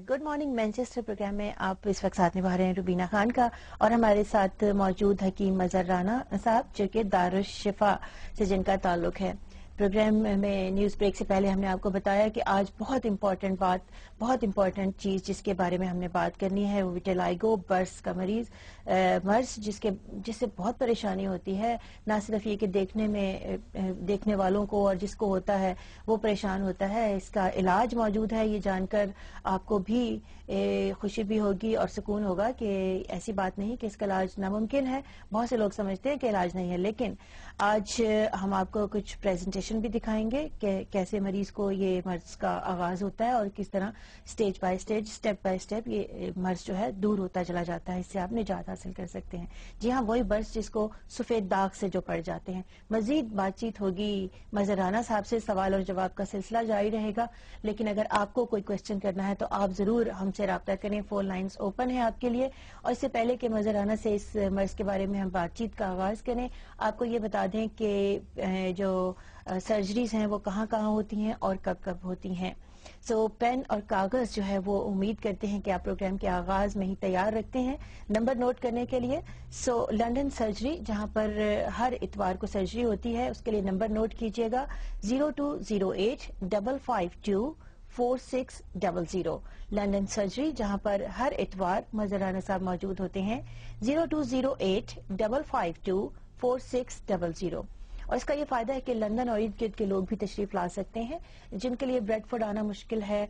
Good morning Manchester programme में आप इस वक्त साथ निभा रहे हैं रुबीना खान का, और हमारे साथ मौजूद हकीम मजहर राना साहब जो कि दारुश शिफा से जिनका ताल्लुक है। प्रोग्राम में न्यूज ब्रेक से पहले हमने आपको बताया कि आज बहुत इंपॉर्टेंट चीज जिसके बारे में हमने बात करनी है वो विटिलिगो बर्स का मर्ज जिससे बहुत परेशानी होती है। ना सिर्फ ये कि देखने वालों को और जिसको होता है वो परेशान होता है, इसका इलाज मौजूद है। ये जानकर आपको भी खुशी भी होगी और सुकून होगा कि ऐसी बात नहीं कि इसका इलाज नामुमकिन है। बहुत से लोग समझते हैं कि इलाज नहीं है, लेकिन आज हम आपको कुछ प्रेजेंटेशन भी दिखाएंगे कि कैसे मरीज को ये मर्ज का आगाज होता है और किस तरह stage by stage, step by step ये मर्ज जो है दूर होता चला जाता है। इससे आप निजात हासिल कर सकते हैं। जी हाँ, वही मर्ज जिसको सफेद दाग से जो पड़ जाते हैं। मजीद बातचीत होगी मजहर राना साहब से, सवाल और जवाब का सिलसिला जारी रहेगा। लेकिन अगर आपको कोई क्वेश्चन करना है तो आप जरूर हमसे राब्ता करें। फोन लाइन्स ओपन है आपके लिए। और इससे पहले कि मजहर राना से इस मर्ज के बारे में हम बातचीत का आगाज करें, आपको ये बता दें कि जो सर्जरीज हैं वो कहाँ कहाँ होती हैं और कब कब होती हैं। सो पेन और कागज जो है वो उम्मीद करते हैं कि आप प्रोग्राम के आगाज में ही तैयार रखते हैं नंबर नोट करने के लिए। सो लंदन सर्जरी जहां पर हर इतवार को सर्जरी होती है, उसके लिए नंबर नोट कीजिएगा 0208552460। लंदन सर्जरी जहां पर हर इतवार मजहर राना साहब मौजूद होते हैं 0208552460। और इसका ये फायदा है कि लंदन और इर्द गिर्द के लोग भी तशरीफ ला सकते हैं। जिनके लिए ब्रेडफोर्ड आना मुश्किल है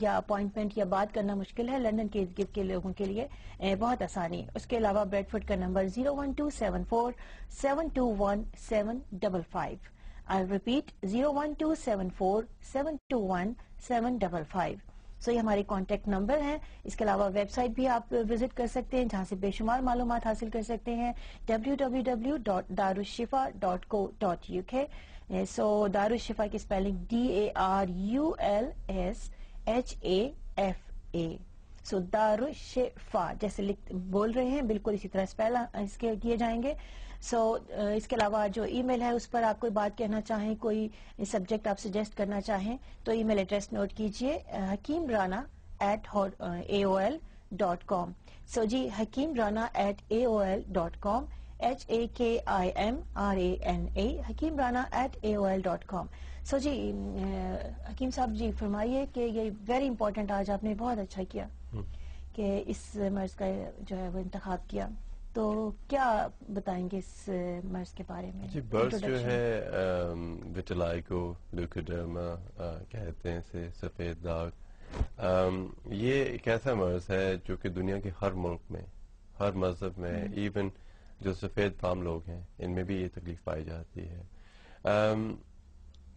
या अपॉइंटमेंट या बात करना मुश्किल है, लंदन के इर्द गिर्द के लोगों के लिए बहुत आसानी। उसके अलावा ब्रेडफोर्ड का नंबर 01274721755। I repeat 01274721755। सो ये हमारे कॉन्टेक्ट नंबर हैं। इसके अलावा वेबसाइट भी आप विजिट कर सकते हैं जहां से बेशुमार मालूमात हासिल कर सकते हैं www.darusshifa.co.uk। सो दारुश्शिफा की स्पेलिंग DARULSHAFA। सो दारुश्शिफा जैसे बोल रहे हैं बिल्कुल इसी तरह स्पेल इसके किए जाएंगे। सो इसके अलावा जो ईमेल है उस पर आप कोई बात कहना चाहें, कोई सब्जेक्ट आप सजेस्ट करना चाहें तो ईमेल एड्रेस नोट कीजिए hakimrana@aol.com। सो जी, hakimrana@aol.com, HAKIMRANA, hakimrana@aol.com। सो जी हकीम साहब जी फरमाइए कि ये वेरी इंपॉर्टेंट आज आपने बहुत अच्छा किया कि इस मर्ज का जो है वो इंतखाब किया। तो क्या बताएंगे इस मर्ज के बारे में? जी, बर्स जो है विटिलिगो ल्यूकोडर्मा कहते हैं इसे, सफेद दाग। ये एक ऐसा मर्ज है जो कि दुनिया के हर मुल्क में, हर मजहब में, इवन जो सफेद फाम लोग हैं इनमें भी ये तकलीफ पाई जाती है।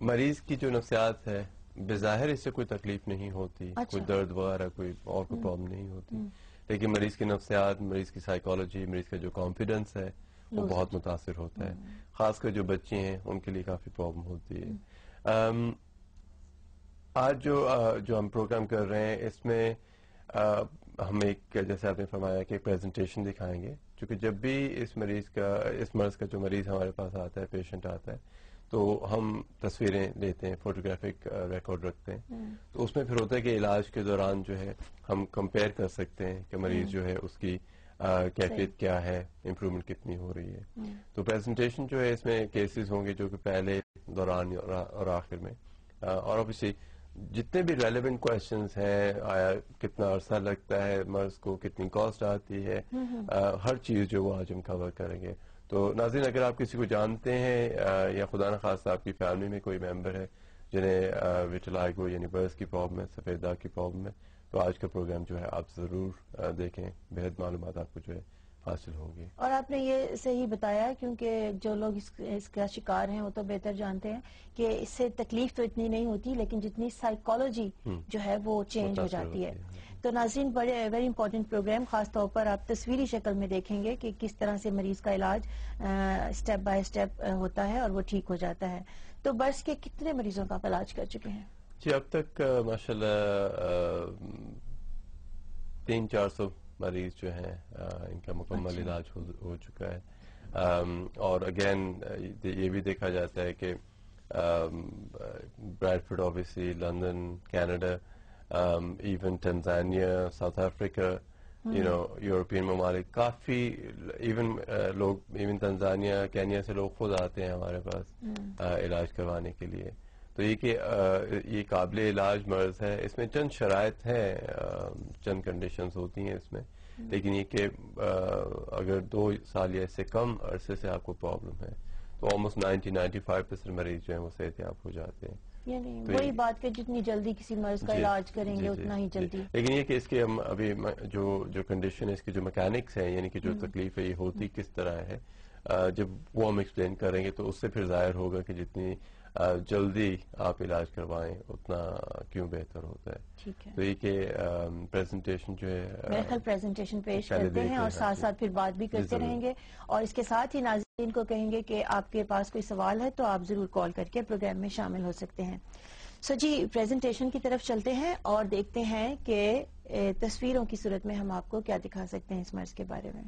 मरीज की जो नफ्सियात है बेज़ाहिर इससे कोई तकलीफ नहीं होती, कोई दर्द वगैरह कोई और कोई प्रॉब्लम नहीं होती, लेकिन मरीज की नफ्सियात, मरीज की साइकोलॉजी, मरीज का जो कॉन्फिडेंस है वो बहुत मुतासिर होता है। खासकर जो बच्चे हैं उनके लिए काफी प्रॉब्लम होती है। आज जो हम प्रोग्राम कर रहे हैं इसमें हम एक, जैसे आपने फरमाया कि प्रेजेंटेशन दिखाएंगे, क्योंकि जब भी इस मर्ज का जो मरीज हमारे पास आता है, पेशेंट आता है, तो हम तस्वीरें लेते हैं, फोटोग्राफिक रिकॉर्ड रखते हैं। तो उसमें फिर होता है कि इलाज के दौरान जो है हम कंपेयर कर सकते हैं कि मरीज जो है उसकी कैफियत क्या है, इम्प्रूवमेंट कितनी हो रही है। तो प्रेजेंटेशन जो है इसमें केसेस होंगे जो कि पहले, दौरान और आखिर में, और ऑब्वियसली जितने भी रेलेवेंट क्वेश्चंस हैं, आया कितना अरसा लगता है मर्ज को, कितनी कॉस्ट आती है, हर चीज जो वो आज हम कवर करेंगे। तो नाज़रीन, अगर आप किसी को जानते हैं या खुदा न खास्ता आपकी फैमिली में कोई मेंबर है जिन्हें विटिलिगो यानी बर्स की प्रॉब्लम है, सफेद दाग की प्रॉब्लम है, तो आज का प्रोग्राम जो है आप जरूर देखें। बेहद मालूमात आपको जो है हासिल होंगी। और आपने ये सही बताया, क्योंकि जो लोग इसका शिकार हैं वो तो बेहतर जानते हैं कि इससे तकलीफ तो इतनी नहीं होती, लेकिन जितनी साइकोलॉजी जो है वो चेंज हो जाती है। तो नाज़रीन, बड़े वेरी इंपॉर्टेंट प्रोग्राम, खास तौर पर आप तस्वीरी शक्ल में देखेंगे कि किस तरह से मरीज का इलाज स्टेप बाय स्टेप होता है और वो ठीक हो जाता है। तो बर्स के कितने मरीजों का आप इलाज कर चुके हैं? जी, अब तक माशाल्लाह 300-400 मरीज जो हैं इनका मुकम्मल इलाज हो चुका है। और अगेन ये भी देखा जाता है कि Bradford, obviously London, Canada, even Tanzania, South Africa, European ممالک، کافی ایون لوگ، ایون تنزانیہ، کینیا سے لوگ خود آتے ہیں ہمارے پاس علاج کروانے کے لیے. تو یہ کہ یہ قابل علاج مرض ہے. اس میں چند شرائط ہیں، چند کنڈیشنز ہوتی ہیں اس میں، لیکن یہ کہ اگر 2 سال یا اس سے کم عرصے سے آپ کو پرابلم ہے تو آلموسٹ 90-95% مریض جو ہیں وہ صحت یاب ہو جاتے ہیں. یعنی وہی بات کہ جتنی جلدی کسی مرض کا علاج کریں گے اتنا ہی جلدی. لیکن یہ کہ اس کے ہم ابھی جو کنڈیشن ہے، اس کی جو میکینکس ہیں، یعنی کہ جو تکلیف ہے یہ ہوتی کس طرح ہے، جب وہ ہم ایکسپلین کریں گے تو اس سے پھر ظاہر ہوگا کہ جتنی جلدی آپ علاج کروائیں اتنا کیوں بہتر ہوتا ہے. ٹھیک ہے. تو یہ کہ پریزنٹیشن جو ہے میرے خیال پریزنٹیشن پیش کرتے ہیں اور ساتھ ساتھ پھر بات بھی کرتے رہیں گے، اور اس کے ساتھ ہی ناظرین کو کہیں گے کہ آپ کے پاس کوئی سوال ہے تو آپ ضرور کال کر کے پروگرام میں شامل ہو سکتے ہیں. جی پریزنٹیشن کی طرف چلتے ہیں اور دیکھتے ہیں کہ تصویروں کی صورت میں ہم آپ کو کیا دکھا سکتے ہیں اس مرض کے بارے میں.